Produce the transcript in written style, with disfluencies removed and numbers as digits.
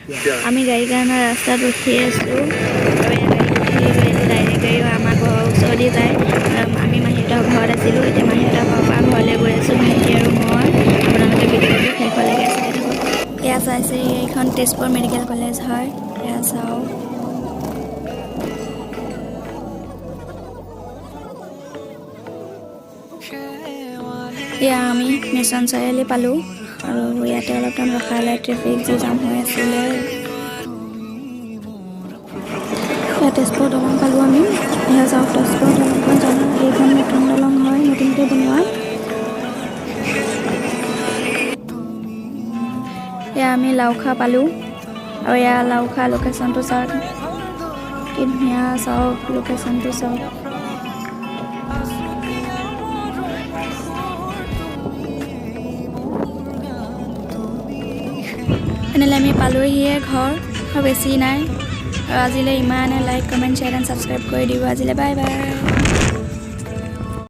আমি গাড়ীৰ কাৰণে ৰাস্তাত ৰখি আছোঁ আৰু এই গাড়ীটো ডাইৰেক্ট গাড়ী আমাৰ ঘৰৰ ওচৰতে যায়। আমি মাহীহঁতৰ ঘৰত আছিলোঁ, এতিয়া মাহীহঁতৰ ঘৰৰ পৰা ঘৰলৈ গৈ আছোঁ, ভাইটি আৰু মই। আপোনালোকে ভিডিঅ'টো শেষলৈকে চাই থাকক। এয়া চাইছে, এইখন তেজপুৰ মেডিকেল কলেজ হয়, এয়া চাওক। এয়া আমি মিছন চাৰিআলি পালোঁ আৰু ইয়াতে অলপমান ৰখালে, ট্ৰেফিক যি জাম হৈ আছিলে। এয়া তেজপুৰ দলং পালোঁ আমি। এয়া চাওক, তেজপুৰ দলংখন জানো, এইখন নতুন দলং হয়, নতুনকৈ বনোৱা। এয়া আমি লাওখা পালোঁ আৰু এয়া লাওখা লোকেশ্যনটো চাওক, কি ধুনীয়া চাওক, লোকেশ্যনটো চাওক। এনেলে আমি পালোহিয়ে ঘৰ, আৰু বেছি নাই। আৰু আজিলৈ ইমানে like, comment, share and subscribe কৰি দিব। আজিলৈ বাই বাই।